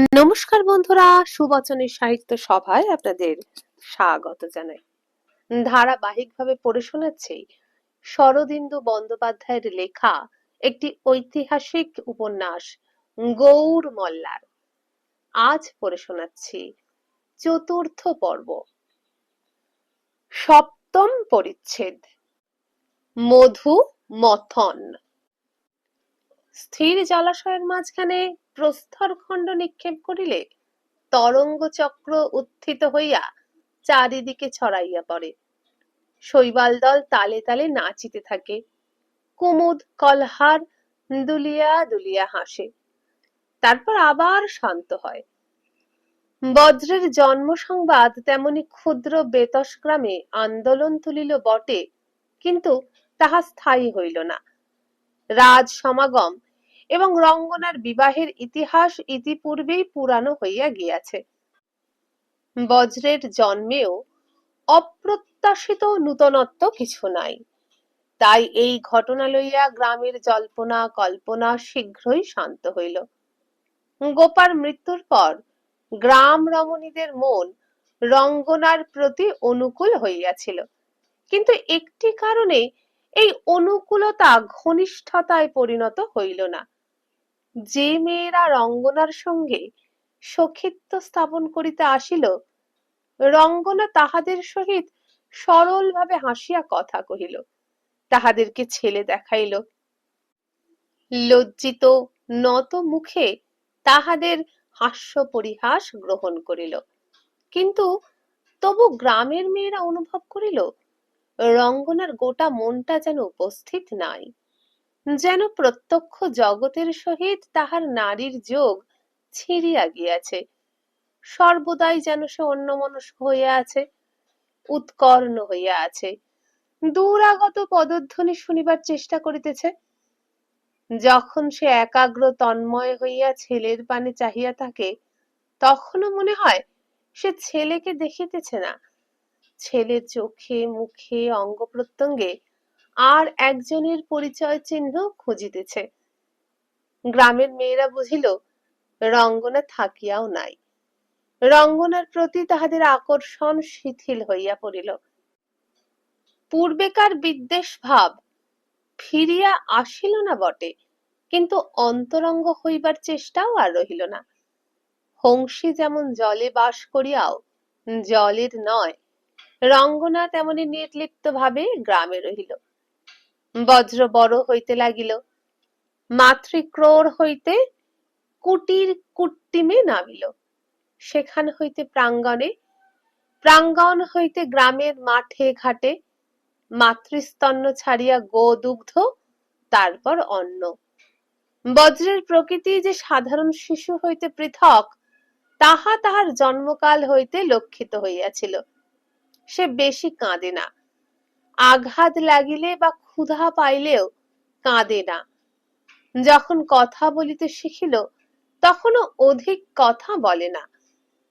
নমস্কার বন্ধুরা, সুবচনের সাহিত্য সভায় আপনাদের স্বাগত জানাই। ধারাবাহিকভাবে পড়ে শোনাচ্ছি শরদিন্দু বন্দ্যোপাধ্যায়ের লেখা একটি ঐতিহাসিক উপন্যাস গৌর মল্লার। আজ পড়ে শোনাচ্ছি চতুর্থ পর্ব, সপ্তম পরিচ্ছেদ, মধু মথন। স্থির জলাশয়ের মাঝখানে প্রস্তরখণ্ড নিক্ষেপ করিলে তরঙ্গ চক্র উত্থিত হইয়া চারিদিকে ছড়াইয়া পড়ে। শৈবাল দল তালে তালে নাচিতে থাকে। কুমুদ কলহার দুলিয়া দুলিয়া হাসে, তারপর আবার শান্ত হয়। বজ্রের জন্ম সংবাদ তেমনি ক্ষুদ্র বেতস গ্রামে আন্দোলন তুলিল বটে, কিন্তু তাহা স্থায়ী হইল না। রাজ সমাগম এবং রঙ্গনার বিবাহের ইতিহাস ইতিপূর্বেই পুরানো হইয়া গিয়াছে। বজ্রের জন্মেও অপ্রত্যাশিত নূতনত্ব কিছু নাই। তাই এই ঘটনা লইয়া গ্রামের জল্পনা কল্পনা শীঘ্রই শান্ত হইল। গোপার মৃত্যুর পর গ্রাম রমণীদের মন রঙ্গনার প্রতি অনুকূল হইয়াছিল, কিন্তু একটি কারণে এই অনুকূলতা ঘনিষ্ঠতায় পরিণত হইল না। যে মেয়েরা রঙ্গনার সঙ্গে সখিত্ব স্থাপন করিতে আসিল, রঙ্গনা তাহাদের সহিত সরলভাবে হাসিয়া কথা কহিল, তাহাদেরকে ছেলে দেখাইল। লজ্জিত নত মুখে তাহাদের হাস্য পরিহাস গ্রহণ করিল, কিন্তু তবু গ্রামের মেয়েরা অনুভব করিল রঙ্গনার গোটা মনটা যেন উপস্থিত নাই, যেন প্রত্যক্ষ জগতের সহিত তাহার নারীর যোগ ছিঁড়িয়া গিয়াছে। সর্বদাই যেন সে অন্যমনস্ক হইয়া আছে, উৎকর্ণ হইয়া আছে, দূরাগত পদধ্বনি শুনিবার চেষ্টা করিতেছে। যখন সে একাগ্র তন্ময় হইয়া ছেলের পানে চাহিয়া থাকে, তখনও মনে হয় সে ছেলেকে দেখিতেছে না। ছেলের চোখে মুখে অঙ্গ প্রত্যঙ্গে আর একজনের পরিচয় চিহ্ন খুঁজিতেছে। গ্রামের মেয়েরা বুঝিল রঙ্গনা থাকিয়াও নাই। রঙ্গনার প্রতি তাহাদের আকর্ষণ শিথিল হইয়া পড়িল। পূর্বেকার বিদ্বেষ ভাব ফিরিয়া আসিল না বটে, কিন্তু অন্তরঙ্গ হইবার চেষ্টাও আর রহিল না। হংসী যেমন জলে বাস করিয়াও জলের নয়, রঙ্গনা তেমনি নির্লিপ্ত ভাবে গ্রামে রহিল। বজ্র বড় হইতে লাগিল। মাতৃক্রোড় হইতে কুটির কুট্টিমে নামিল, সেখান হইতে প্রাঙ্গণে, প্রাঙ্গণ হইতে গ্রামের মাঠে ঘাটে, মাতৃস্তন্য ছাড়িয়া গো দুগ্ধ, তারপর অন্ন। বজ্রের প্রকৃতি যে সাধারণ শিশু হইতে পৃথক, তাহা তাহার জন্মকাল হইতে লক্ষিত হইয়াছিল। সে বেশি কাঁদে না, আঘাত লাগিলে বা ক্ষুধা পাইলেও কাঁদে না। যখন কথা বলিতে শিখিল, তখনও অধিক কথা বলে না,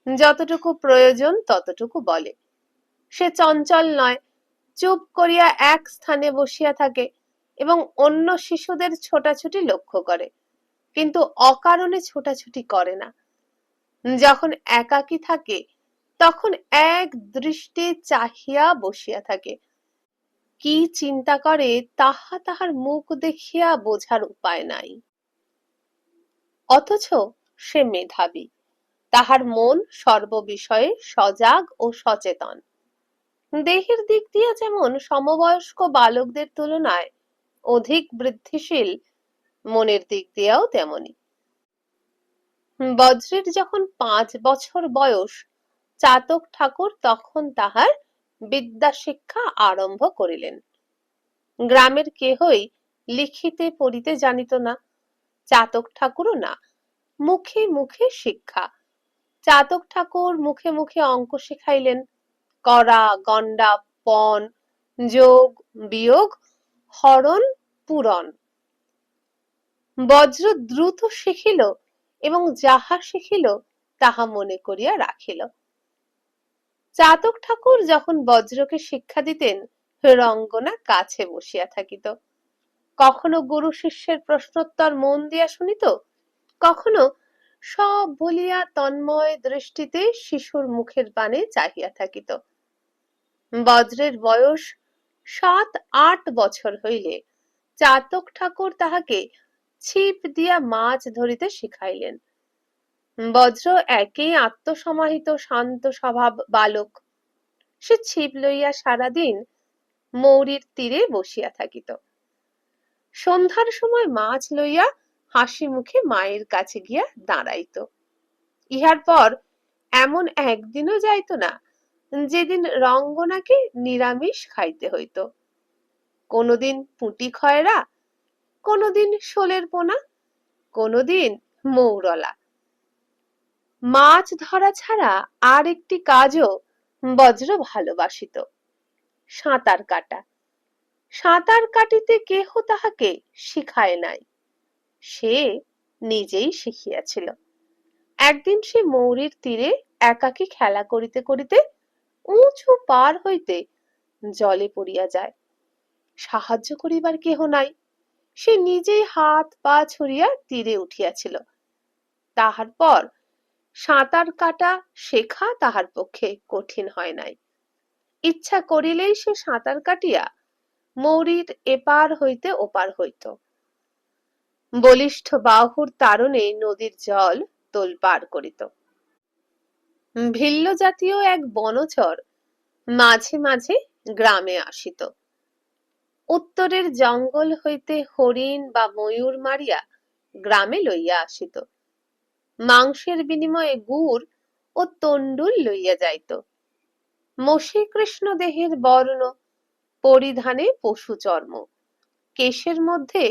যতটুকু প্রয়োজন ততটুকু বলে। সে চঞ্চল নয়, চুপ করিয়া এক স্থানে বসিয়া থাকে এবং অন্য শিশুদের ছোটাছুটি লক্ষ্য করে, কিন্তু অকারণে ছোটাছুটি করে না। যখন একাকী থাকে, তখন এক দৃষ্টে চাহিয়া বসিয়া থাকে। কি চিন্তা করে তাহা তাহার মুখ দেখিয়া বোঝার উপায় নাই। অথচ সে মেধাবী, তাহার মন সর্ববিষয়ে সজাগ ও সচেতন। দেহের দিক দিয়া যেমন সমবয়স্ক বালকদের তুলনায় অধিক বৃদ্ধিশীল, মনের দিক দিয়াও তেমনি। বজ্রের যখন 5 বছর বয়স, চাতক ঠাকুর তখন তাহার বিদ্যা শিক্ষা আরম্ভ করিলেন। গ্রামের কেহই লিখিতে পড়িতে জানিত না, চাতক ঠাকুরও না। মুখে মুখে শিক্ষা। চাতক ঠাকুর মুখে মুখে অঙ্ক শিখাইলেন, করা, গণ্ডা, পণ, যোগ, বিয়োগ, হরণ, পূরণ। বজ্র দ্রুত শিখিল এবং যাহা শিখিল তাহা মনে করিয়া রাখিল। চাতক ঠাকুর যখন বজ্রকে শিক্ষা দিতেন, রঙ্গনা কাছে বসিয়া থাকিত। কখনো গুরু শিষ্যের প্রশ্নোত্তর মন দিয়া শুনিত, কখনো সব ভুলিয়া তন্ময় দৃষ্টিতে শিশুর মুখের পানে চাহিয়া থাকিত। বজ্রের বয়স ৭-৮ বছর হইলে চাতক ঠাকুর তাহাকে ছিপ দিয়া মাছ ধরিতে শিখাইলেন। বজ্র একেই আত্মসমাহিত শান্ত স্বভাব বালক। সে ছিপ লইয়া সারাদিন মৌরির তীরে বসিয়া থাকিত। সন্ধ্যার সময় মাছ লইয়া হাসি মুখে মায়ের কাছে গিয়া দাঁড়াইত। ইহার পর এমন একদিনও যাইত না যেদিন রঙ্গনাকে নিরামিষ খাইতে হইত। কোনোদিন পুঁটি খয়রা, কোনোদিন শোলের পোনা, কোনোদিন মৌরলা। মাছ ধরা ছাড়া আর একটি কাজও বজ্র ভালোবাসিত, সাঁতার কাটা। সাঁতার কাটিতে কেহ তাহাকে শিখায় নাই, সে নিজেই শিখিয়াছিল। একদিন সে মৌরির তীরে একাকী খেলা করিতে করিতে উঁচু পার হইতে জলে পড়িয়া যায়। সাহায্য করিবার কেহ নাই। সে নিজেই হাত পা ছড়িয়া তীরে উঠিয়াছিল। তাহার পর সাঁতার কাটা শেখা তাহার পক্ষে কঠিন হয় নাই। ইচ্ছা করিলেই সে সাঁতার কাটিয়া মৌরির এপার হইতে ওপার হইত। বলিষ্ঠ বাহুর তাড়নে নদীর জল তোলপাড় করিত। ভিল্ল জাতীয় এক বনচর মাঝে মাঝে গ্রামে আসিত। উত্তরের জঙ্গল হইতে হরিণ বা ময়ূর মারিয়া গ্রামে লইয়া আসিত। মাংসের বিনিময়ে গুড় ও তণ্ডুল লইয়া যাইত। মসি কৃষ্ণ দেহের বর্ণ, পরিধানে পশু চর্ম, কেশের মধ্যে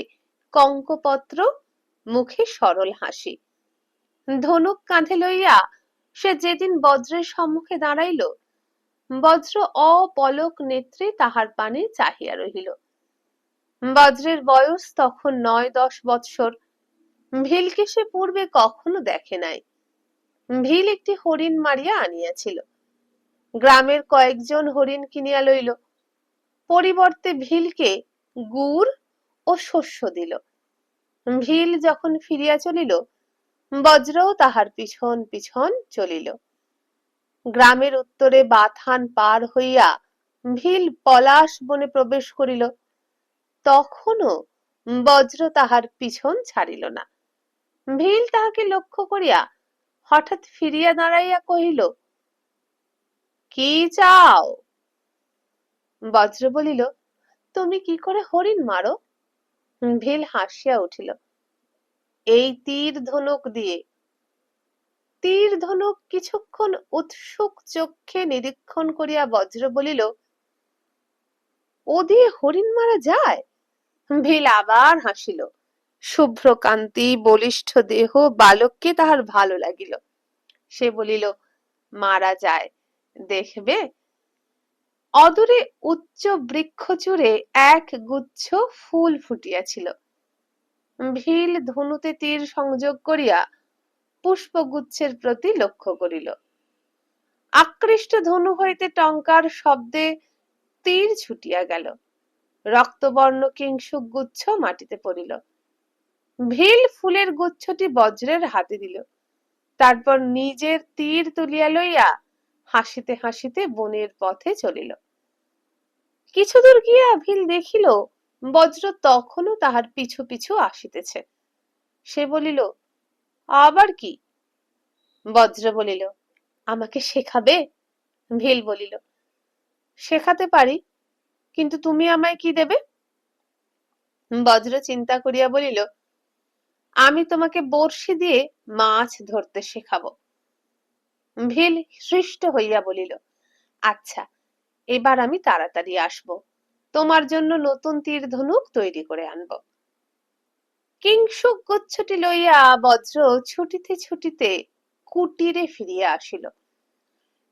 কঙ্কপত্র, মুখে সরল হাসি। ধনুক কাঁধে লইয়া সে যেদিন বজ্রের সম্মুখে দাঁড়াইল, বজ্র অপলক নেত্রে তাহার পানে চাহিয়া রহিল। বজ্রের বয়স তখন ৯-১০ বৎসর। ভিলকে সে পূর্বে কখনো দেখে নাই। ভিল একটি হরিণ মারিয়া আনিয়াছিল। গ্রামের কয়েকজন হরিণ কিনিয়া লইল। পরিবর্তে ভিলকে গুড় ও শস্য দিল। ভিল যখন ফিরিয়া চলিল, বজ্রও তাহার পিছন পিছন চলিল। গ্রামের উত্তরে বাথান পার হইয়া ভিল পলাশ বনে প্রবেশ করিল। তখনও বজ্র তাহার পিছন ছাড়িল না। ভিল তাহাকে লক্ষ্য করিয়া হঠাৎ ফিরিয়া দাঁড়াইয়া কহিল, কি চাও? বজ্র বলিল, তুমি কি করে হরিণ মারো? ভিল হাসিয়া উঠিল, এই তীর ধনুক দিয়ে। তীর ধনুক কিছুক্ষণ উৎসুক চক্ষে নিরীক্ষণ করিয়া বজ্র বলিল, ও দিয়ে হরিণ মারা যায়? ভিল আবার হাসিল। শুভ্র কান্তি, বলিষ্ঠ দেহ বালককে তাহার ভালো লাগিল। সে বলিল, মারা যায়, দেখবে। অদূরে উচ্চ বৃক্ষ চূড়ে এক গুচ্ছ ফুল ফুটিয়াছিল। ভিল ধনুতে তীর সংযোগ করিয়া পুষ্পগুচ্ছের প্রতি লক্ষ্য করিল। আকৃষ্ট ধনু হইতে টঙ্কার শব্দে তীর ছুটিয়া গেল। রক্তবর্ণ কিংশুক গুচ্ছ মাটিতে পড়িল। ভিল ফুলের গুচ্ছটি বজ্রের হাতে দিল। তারপর নিজের তীর তুলিয়া লইয়া হাসিতে হাসিতে বনের পথে চলিল। কিছুদূর গিয়া ভিল দেখিল বজ্র তখনও তাহার পিছু পিছু আসিতেছে। সে বলিল, আবার কি? বজ্র বলিল, আমাকে শেখাবে? ভিল বলিল, শেখাতে পারি, কিন্তু তুমি আমায় কি দেবে? বজ্র চিন্তা করিয়া বলিল, আমি তোমাকে বড়শি দিয়ে মাছ ধরতে শেখাবো। ভিল হৃষ্ট হইয়া বলিল, আচ্ছা, এবার আমি তাড়াতাড়ি আসব, তোমার জন্য নতুন তীর ধনুক তৈরি করে আনব। কিংশুক গুচ্ছটি লইয়া বজ্র ছুটিতে ছুটিতে কুটিরে ফিরিয়া আসিল।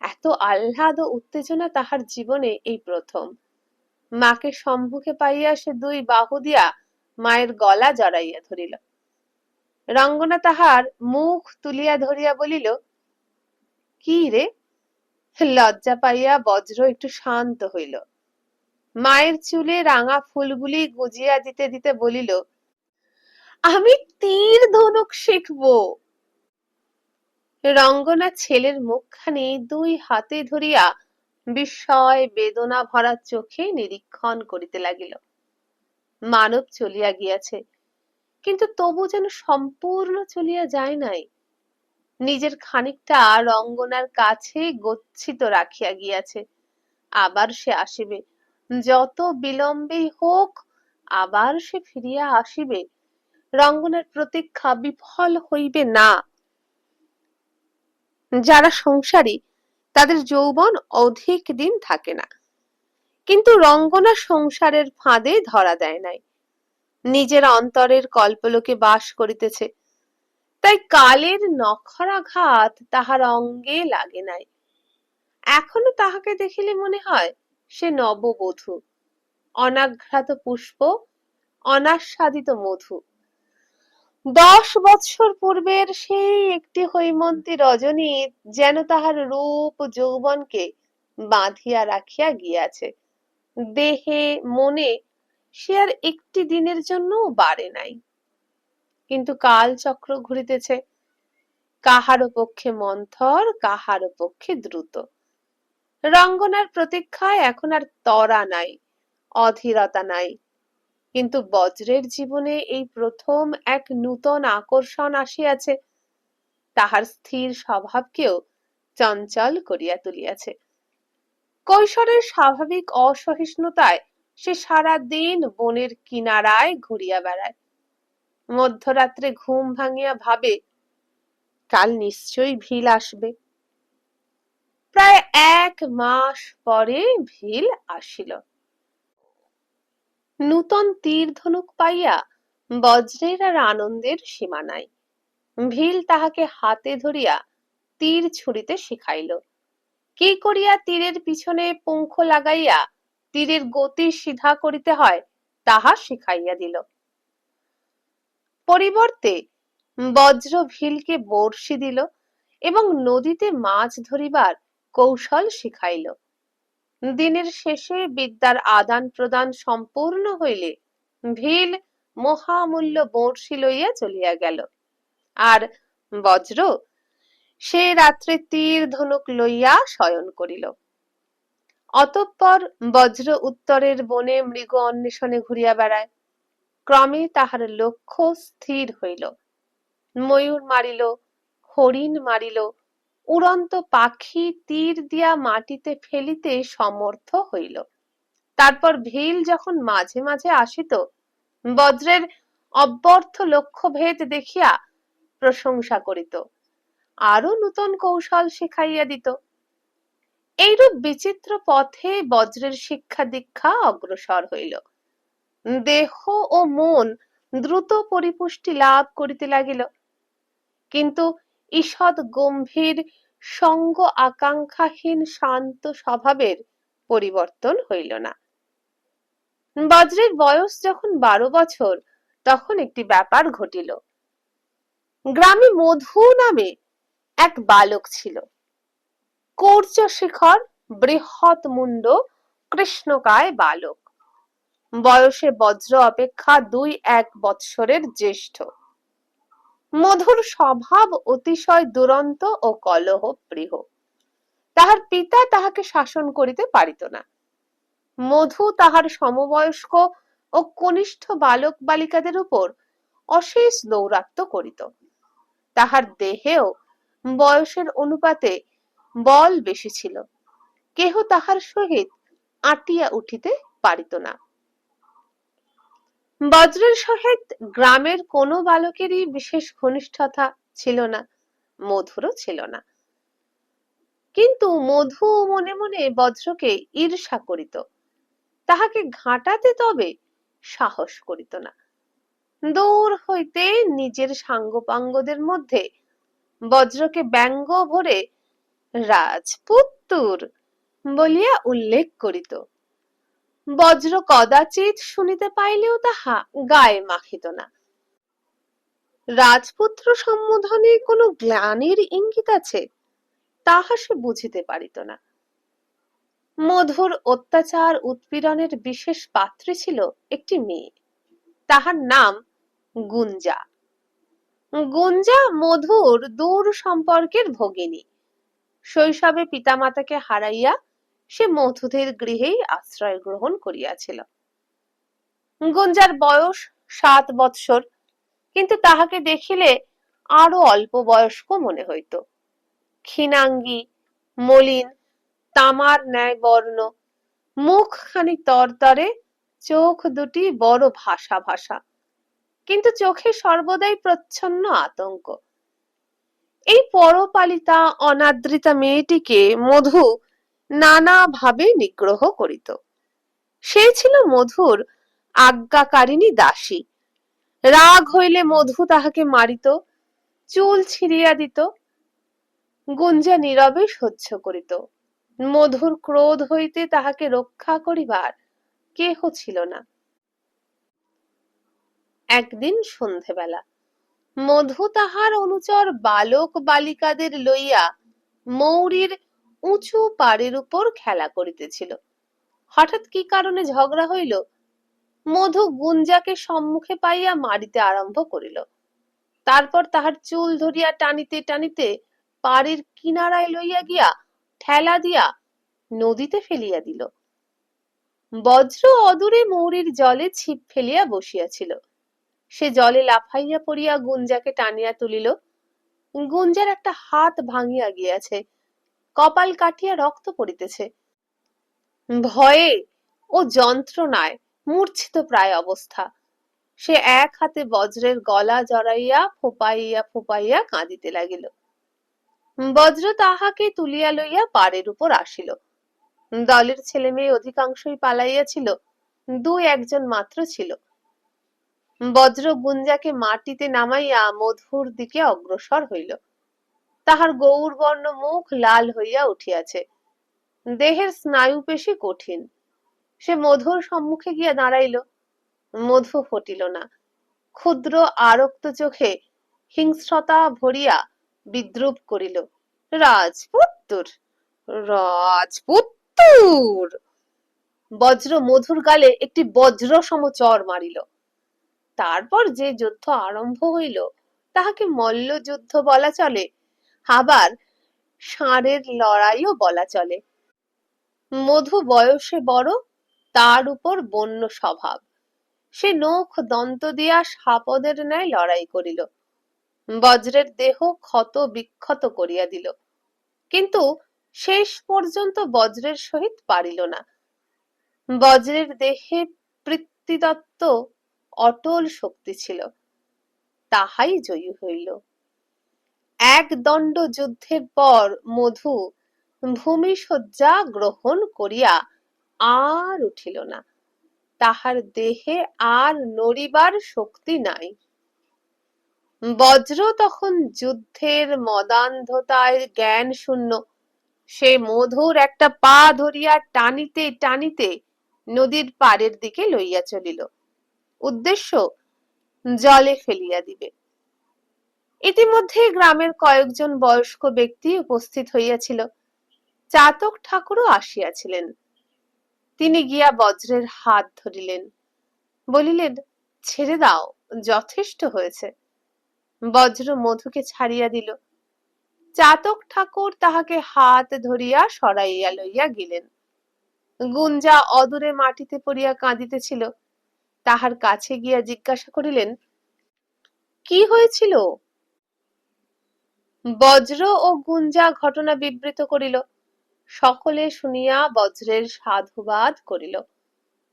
এত আহ্লাদ ও উত্তেজনা তাহার জীবনে এই প্রথম। মাকে সম্মুখে পাইয়া সে দুই বাহু দিয়া মায়ের গলা জড়াইয়া ধরিল। রঙ্গনা তাহার মুখ তুলিয়া ধরিয়া বলিল, কি রে? লজ্জা পাইয়া বজ্র একটু শান্ত হইল। মায়ের চুলে রাঙা ফুলগুলি গুজিয়া দিতে দিতে বলিল, আমি তীর ধনুক শিখবো। রঙ্গনা ছেলের মুখখানি দুই হাতে ধরিয়া বিস্ময় বেদনা ভরা চোখে নিরীক্ষণ করিতে লাগিল। মানব চলিয়া গিয়াছে, কিন্তু তবু যেন সম্পূর্ণ চলিয়া যায় নাই। নিজের খানিকটা রঙ্গনার কাছে গচ্ছিত রাখিয়া গিয়াছে। আবার সে আসিবে, যত বিলম্বেই হোক আবার সে ফিরিয়া আসিবে। রঙ্গনার প্রতীক্ষা বিফল হইবে না। যারা সংসারী তাদের যৌবন অধিক দিন থাকে না, কিন্তু রঙ্গনা সংসারের ফাঁদে ধরা দেয় নাই। নিজের অন্তরের কল্পলোকে বাস করিতেছে, তাই কালের নখরাঘাত তাহার অঙ্গে লাগে নাই। এখনো তাহাকে দেখিলে মনে হয় সে নববধূ, অনাঘ্রাত পুষ্প, অনাস্বাদিত মধু। 10 বৎসর পূর্বের সেই একটি হৈমন্তী রজনী যেন তাহার রূপ যৌবনকে বাঁধিয়া রাখিয়া গিয়াছে। দেহে মনে সে আর একটি দিনের জন্য বাড়ে নাই। কিন্তু কালচক্র ঘুরিতেছে, কাহারো পক্ষে মন্থর, কাহারো পক্ষে দ্রুত। রঙ্গনার প্রতীক্ষায় এখন আর তরা নাই, অধীরতা নাই। কিন্তু বজ্রের জীবনে এই প্রথম এক নূতন আকর্ষণ আসিয়াছে, তাহার স্থির স্বভাবকেও চঞ্চল করিয়া তুলিয়াছে। কৈশোরের স্বাভাবিক অসহিষ্ণুতায় সে সারা দিন বনের কিনারায় ঘুরিয়া বেড়ায়। মধ্যরাত্রে ঘুম ভাঙিয়া ভাবে, কাল নিশ্চয়ই ভিল আসবে। প্রায় 1 মাস পরে ভিল আসিল। নূতন তীর ধনুক পাইয়া বজ্রের আর আনন্দের সীমা নাই। ভিল তাহাকে হাতে ধরিয়া তীর ছুঁড়িতে শিখাইল। কি করিয়া তীরের পিছনে পুঙ্খ লাগাইয়া তীরের গতি সিধা করিতে হয় তাহা শিখাইয়া দিল। পরিবর্তে বজ্র ভিলকে বর্ষি দিল এবং নদীতে মাছ ধরিবার কৌশল শিখাইল। দিনের শেষে বিদ্যার আদান প্রদান সম্পূর্ণ হইলে ভিল মহামূল্য বর্ষি লইয়া চলিয়া গেল, আর বজ্র সে রাত্রে তীর ধনুক লইয়া শয়ন করিল। অতঃপর বজ্র উত্তরের বনে মৃগ অন্বেষণে ঘুরিয়া বেড়ায়। ক্রমে তাহার লক্ষ্য স্থির হইল। ময়ূর মারিল, হরিণ মারিল, উড়ন্ত পাখি তীর দিয়া মাটিতে ফেলিতে সমর্থ হইল। তারপর ভিল যখন মাঝে মাঝে আসিত, বজ্রের অব্যর্থ লক্ষ্যভেদ দেখিয়া প্রশংসা করিত, আরো নূতন কৌশল শিখাইয়া দিত। এইরূপ বিচিত্র পথে বজ্রের শিক্ষা দীক্ষা অগ্রসর হইল। দেহ ও মন দ্রুত পরিপুষ্টি লাভ করিতে লাগিল, কিন্তু ঈষৎ গম্ভীর সঙ্গ আকাঙ্ক্ষাহীন শান্ত স্বভাবের পরিবর্তন হইল না। বজ্রের বয়স যখন 12 বছর, তখন একটি ব্যাপার ঘটিল। গ্রামে মধু নামে এক বালক ছিল। কৌর্চ শিখর, বৃহৎ মুন্ড, কৃষ্ণকায় বালক। বয়সে বজ্র অপেক্ষা 2-1 বৎসরের জ্যেষ্ঠ। মধুর স্বভাব অতিশয় দুরন্ত ও কলহ প্রিয়। তাহার পিতা তাহাকে শাসন করিতে পারিত না। মধু তাহার সমবয়স্ক ও কনিষ্ঠ বালক বালিকাদের উপর অশেষ দৌরাত্ম্য করিত। তাহার দেহেও বয়সের অনুপাতে বল বেশি ছিল। কেহ তাহার সহিত আটিয়া উঠিতে পারিত না। বজ্রের সহিত গ্রামের কোনো বালকেরই বিশেষ ঘনিষ্ঠতা ছিল না, মধুরও ছিল না। কিন্তু মধু মনে মনে বজ্রকে ঈর্ষা করিত, তাহাকে ঘাঁটাতে তবে সাহস করিত না। দূর হইতে নিজের সাঙ্গপাঙ্গদের মধ্যে বজ্রকে ব্যঙ্গ ভরে রাজপুত্তুর বলিয়া উল্লেখ করিত। বজ্র কদাচিৎ শুনিতে পাইলেও তাহা গায়ে মাখিত না। রাজপুত্র সম্বোধনে কোনো গ্লানির ইঙ্গিত আছে তাহা সে বুঝিতে পারিত না। মধুর অত্যাচার উৎপীড়নের বিশেষ পাত্রী ছিল একটি মেয়ে, তাহার নাম গুঞ্জা। গুঞ্জা মধুর দূর সম্পর্কের ভগিনী। শৈশবে পিতামাতাকে হারাইয়া সে মধুদের গৃহেই আশ্রয় গ্রহণ করিয়াছিল। গুঞ্জার বয়স 7 বৎসর, কিন্তু তাহাকে দেখিলে আরো অল্প বয়স্ক মনে হইত। ক্ষীণাঙ্গী, মলিন, তামার ন্যায় বর্ণ, মুখখানি তরতরে, চোখ দুটি বড় ভাসা ভাসা, কিন্তু চোখে সর্বদাই প্রচ্ছন্ন আতঙ্ক। এই পরপালিতা অনাদৃতা মেয়েটিকে মধু নানাভাবে নিগ্রহ করিত। সে ছিল মধুর আজ্ঞাকারিণী দাসী। রাগ হইলে মধু তাহাকে মারিত, চুল ছিঁড়িয়া দিত। গুঞ্জা নীরবে সহ্য করিত। মধুর ক্রোধ হইতে তাহাকে রক্ষা করিবার কেহ ছিল না। একদিন সন্ধেবেলা মধু তাহার অনুচর বালক বালিকাদের লইয়া মৌরির উঁচু পাড়ের উপর খেলা করিতেছিল। হঠাৎ কি কারণে ঝগড়া হইল, মধু গুঞ্জাকে সম্মুখে পাইয়া মারিতে আরম্ভ করিল। তারপর তাহার চুল ধরিয়া টানিতে টানিতে পাড়ের কিনারায় লইয়া গিয়া ঠেলা দিয়া নদীতে ফেলিয়া দিল। বজ্র অদূরে মৌরির জলে ছিপ ফেলিয়া বসিয়াছিল। সে জলে লাফাইয়া পড়িয়া গুঞ্জাকে টানিয়া তুলিল। গুঞ্জার একটা হাত ভাঙিয়া গিয়াছে, কপাল কাটিয়া রক্ত পড়িতেছে। ভয়ে ও যন্ত্রণায় মূর্ছিত প্রায় অবস্থা। সে এক হাতে বজ্রের গলা জড়াইয়া ফোপাইয়া ফোপাইয়া কাঁদিতে লাগিল। বজ্র তাহাকে তুলিয়া লইয়া পাড়ের উপর আসিল। দলের ছেলে মেয়ে অধিকাংশই পালাইয়াছিল, 2-1 মাত্র ছিল। বজ্র গুঞ্জাকে মাটিতে নামাইয়া মধুর দিকে অগ্রসর হইল। তাহার গৌরবর্ণ মুখ লাল হইয়া উঠিয়াছে, দেহের স্নায়ুপেশী কঠিন। সে মধুর সম্মুখে গিয়া দাঁড়াইল। মধু ফটিল না। ক্ষুদ্র আরক্ত চোখে হিংস্রতা ভরিয়া বিদ্রুপ করিল, রাজপুত্তুর, রাজপুত্তুর। বজ্র মধুর গালে একটি বজ্রসম চর মারিল। তারপর যে যুদ্ধ আরম্ভ হইল তাহাকে মল্লযুদ্ধ বলা চলে, আবার ষাঁড়ের লড়াইও বলা চলে। মধু বয়সে বড়, তার উপর বন্য স্বভাব। সে নখ দন্ত দিয়া সাপদের ন্যায় লড়াই করিল। বজ্রের দেহ ক্ষত বিক্ষত করিয়া দিল, কিন্তু শেষ পর্যন্ত বজ্রের সহিত পারিল না। বজ্রের দেহে পিতৃদত্ত অটল শক্তি ছিল, তাহাই জয়ী হইল। এক দণ্ড যুদ্ধের পর মধু ভূমিশয্যা গ্রহণ করিয়া আর উঠিল না। তাহার দেহে আর নড়িবার শক্তি নাই। বজ্র তখন যুদ্ধের মদান্ধতায় জ্ঞান শূন্য। সে মধুর একটা পা ধরিয়া টানিতে টানিতে নদীর পাড়ের দিকে লইয়া চলিল, উদ্দেশ্য জলে ফেলিয়া দিবে। ইতিমধ্যে গ্রামের কয়েকজন বয়স্ক ব্যক্তি উপস্থিত হইয়াছিল। চাতক ঠাকুরও আসিয়াছিলেন। তিনি গিয়া বজ্রের হাত ধরিলেন, বলিলেন, ছেড়ে দাও, যথেষ্ট হয়েছে। বজ্র মধুকে ছাড়িয়া দিল। চাতক ঠাকুর তাহাকে হাত ধরিয়া সরাইয়া লইয়া গেলেন। গুঞ্জা অদূরে মাটিতে পড়িয়া কাঁদিতেছিল। তাহার কাছে গিয়া জিজ্ঞাসা করিলেন, কি হয়েছিল? বজ্র ও গুঞ্জা ঘটনা বিবৃত করিল। সকলে শুনিয়া বজ্রের সাধুবাদ করিল।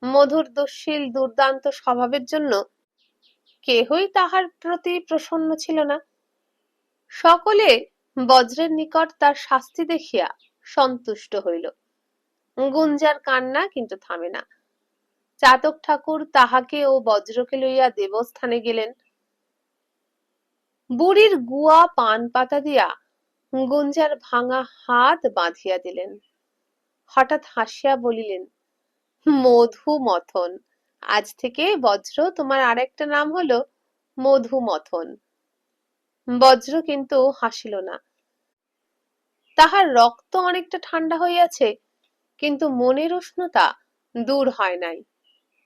মধুর দুঃশীল দুর্দান্ত স্বভাবের জন্য কেহই তাহার প্রতি প্রসন্ন ছিল না। সকলে বজ্রের নিকট তার শাস্তি দেখিয়া সন্তুষ্ট হইল। গুঞ্জার কান্না কিন্তু থামে না। চাতক ঠাকুর তাহাকে ও বজ্রকে লইয়া দেবস্থানে গেলেন। বুড়ির গুয়া পান পাতা দিয়া গুঞ্জার ভাঙা হাত বাঁধিয়া দিলেন। হঠাৎ হাসিয়া বলিলেন, মধুমথন, আজ থেকে বজ্র তোমার আরেকটা নাম হলো মধুমথন। বজ্র কিন্তু হাসিল না। তাহার রক্ত অনেকটা ঠান্ডা হইয়াছে, কিন্তু মনের উষ্ণতা দূর হয় নাই।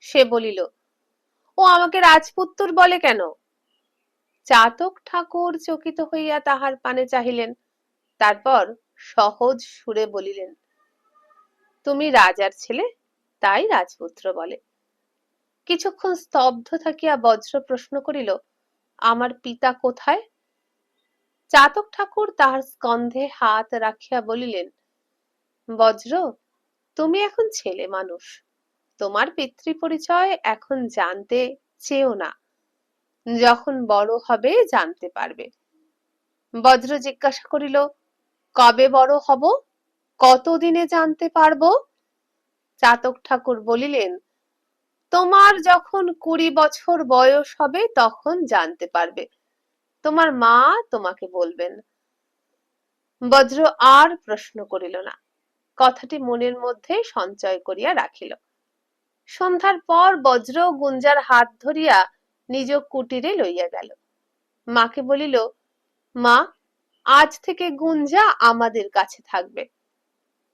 সে বলিল, ও আমাকে রাজপুত্তুর বলে কেন? চাতক ঠাকুর চকিত হইয়া তাহার পানে চাহিলেন, তারপর সহজ সুরে বলিলেন, তুমি রাজার ছেলে, তাই রাজপুত্র বলে। কিছুক্ষণ স্তব্ধ থাকিয়া বজ্র প্রশ্ন করিল, আমার পিতা কোথায়? চাতক ঠাকুর তাহার স্কন্ধে হাত রাখিয়া বলিলেন, বজ্র, তুমি এখন ছেলে মানুষ, তোমার পিতৃ পরিচয় এখন জানতে চেও না, যখন বড় হবে জানতে পারবে। বজ্র জিজ্ঞাসা করিল, কবে বড় হব? কতদিনে জানতে পারবো? চাতক ঠাকুর বলিলেন, তোমার যখন 20 বছর বয়স হবে তখন জানতে পারবে, তোমার মা তোমাকে বলবেন। বজ্র আর প্রশ্ন করিল না, কথাটি মনের মধ্যে সঞ্চয় করিয়া রাখিল। সন্ধ্যার পর বজ্র গুঞ্জার হাত ধরিয়া নিজ কুটিরে লইয়া গেল। মাকে বলিল, মা, আজ থেকে গুঞ্জা আমাদের কাছে থাকবে।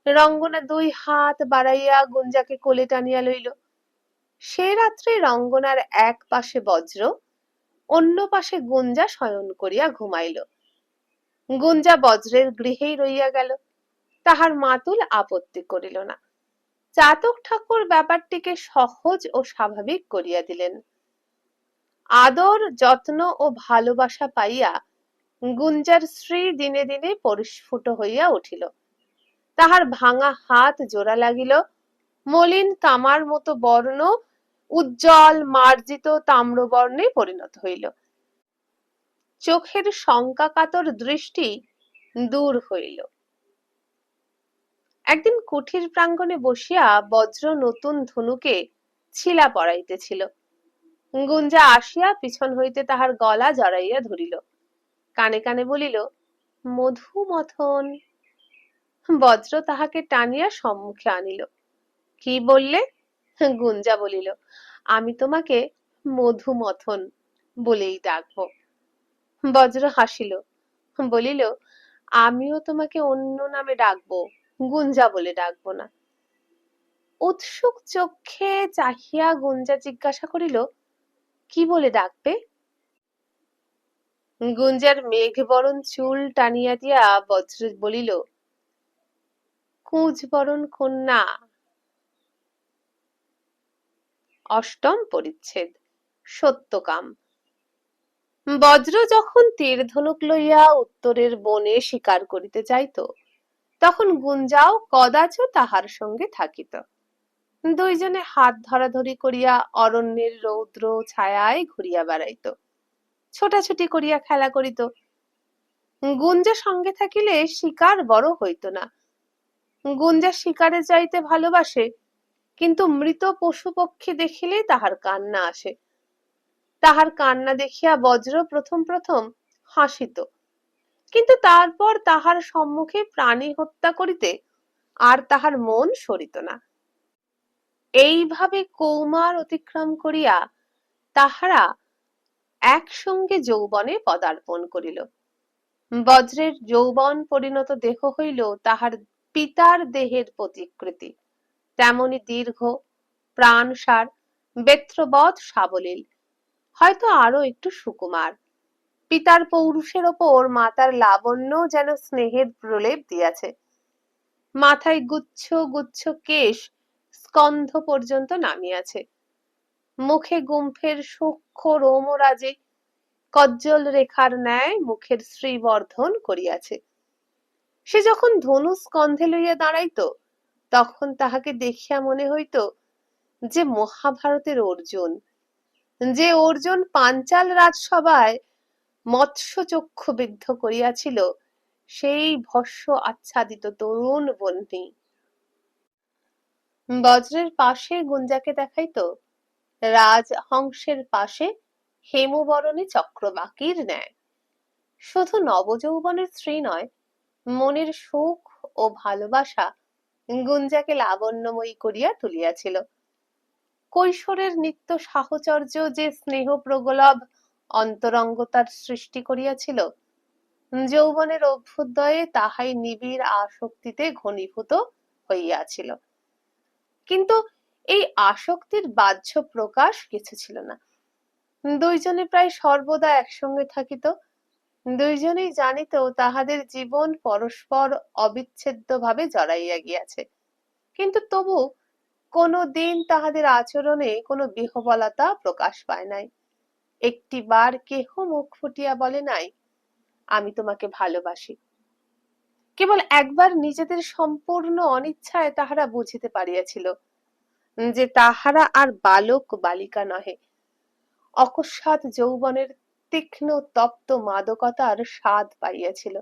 রঙ্গনা 2 হাত বাড়াইয়া গুঞ্জাকে কোলে টানিয়া লইল। সে রাত্রে রঙ্গনার এক পাশে বজ্র, অন্য পাশে গুঞ্জা শয়ন করিয়া ঘুমাইল। গুঞ্জা বজ্রের গৃহেই রইয়া গেল, তাহার মাতুল আপত্তি করিল না। চাতক ঠাকুর ব্যাপারটিকে সহজ ও স্বাভাবিক করিয়া দিলেন। আদর, যত্ন ও ভালোবাসা পাইয়া গুঞ্জার স্ত্রী দিনে দিনে পরিস্ফুট হইয়া উঠিল। তাহার ভাঙা হাত জোড়া লাগিল, মলিন তামার মতো বর্ণ উজ্জ্বল মার্জিত তাম্রবর্ণে পরিণত হইল। চোখের শঙ্কাকাতর দৃষ্টি দূর হইল। একদিন কুঠির প্রাঙ্গণে বসিয়া বজ্র নতুন ধনুকে ছিলা পরাইতেছিল। গুঞ্জা আসিয়া পিছন হইতে তাহার গলা জড়াইয়া ধরিল, কানে কানে বলিল, মধুমথন। বজ্র তাহাকে টানিয়া সম্মুখে আনিল। কি বললে? গুঞ্জা বলিল, আমি তোমাকে মধুমথন বলেই ডাকব। বজ্র হাসিল, বলিল, আমিও তোমাকে অন্য নামে ডাকবো, গুঞ্জা বলে ডাকবো না। উৎসুক চক্ষে চাহিয়া গুঞ্জা জিজ্ঞাসা করিল, কি বলে ডাকবে? গুঞ্জার মেঘ বরণ চুল টানিয়া দিয়া বজ্র বলিল, কুঁজ বরণ কন্যা। অষ্টম পরিচ্ছেদ, সত্যকাম। বজ্র যখন তীর ধনুক লইয়া উত্তরের বনে শিকার করিতে যাইত, তখন গুঞ্জাও কদাচ তাহার সঙ্গে থাকিত। দুইজনে হাত ধরাধরি করিয়া অরণ্যের রৌদ্র ছায়ায় ঘুরিয়া বেড়াইত, ছোটাছুটি করিয়া খেলা করিত। গুঞ্জা সঙ্গে থাকিলে শিকার বড় হইত না। গুঞ্জা শিকারে যাইতে ভালোবাসে, কিন্তু মৃত পশু পক্ষী দেখিলে তাহার কান্না আসে। তাহার কান্না দেখিয়া বজ্র প্রথম প্রথম হাসিত, কিন্তু তারপর তাহার সম্মুখে প্রাণী হত্যা করিতে আর তাহার মন সরিত না। এইভাবে কৌমার অতিক্রম করিয়া তাহারা একসঙ্গে যৌবনে পদার্পণ করিল। বজ্রের যৌবন পরিণত দেহ হইল তাহার পিতার দেহের প্রতিকৃতি, তেমনি দীর্ঘ, প্রাণসার, বেত্রবৎ সাবলীল, হয়তো আরো একটু সুকুমার। পিতার পৌরুষের ওপর মাতার লাবণ্য যেন স্নেহের প্রলেপ দিয়াছে। মাথায় গুচ্ছ গুচ্ছ কেশ স্কন্ধ পর্যন্ত নামিয়াছে, মুখে গুম্ফের সূক্ষ্ম রোমরাজে কজ্জল রেখার ন্যায় মুখের শ্রীবর্ধন করিয়াছে। সে যখন ধনু স্কন্ধে লইয়া দাঁড়াইত, তখন তাহাকে দেখিয়া মনে হইত যে মহাভারতের অর্জুন, যে অর্জুন পাঞ্চাল রাজসভায় মৎস্য চক্ষু বিদ্ধ করিয়াছিল, সেই ভস্য আচ্ছাদিত তরুণ বহ্নি। বজ্রের পাশে গুঞ্জাকে দেখাইত রাজহংসের পাশে হেমবরণী চক্রবাকীর ন্যায়। শুধু নবযৌবনের স্ত্রী নয়, মনের সুখ ও ভালোবাসা গুঞ্জাকে লাবণ্যময়ী করিয়া তুলিয়াছিল। কৈশোরের নিত্য সাহচর্য যে স্নেহ প্রগলভ অন্তরঙ্গতার সৃষ্টি করিয়াছিল, যৌবনের অভ্যুদয়ে তাহাই নিবিড় আসক্তিতে ঘনীভূত হইয়াছিল। কিন্তু এই আসক্তির বাহ্য প্রকাশ কিছু ছিল না। দুইজনে প্রায় সর্বদা একসঙ্গে থাকিত। দুইজনেই জানিত তাহাদের জীবন পরস্পর অবিচ্ছেদ্যভাবে জড়াইয়া গিয়াছে, কিন্তু তবু কোনো দিন তাহাদের আচরণে কোনো বিহ্বলতা প্রকাশ পায় নাই। একটিবার কেহ মুখ ফুটিয়া বলে নাই, আমি তোমাকে ভালোবাসি। কেবল একবার নিজেদের সম্পূর্ণ অনিচ্ছায় তাহারা বুঝিতে পারিয়াছিল যে তাহারা আর বালক বালিকা নহে, অকস্মাৎ যৌবনের তীক্ষ্ণ তপ্ত মাদকতার স্বাদ পাইয়াছিল।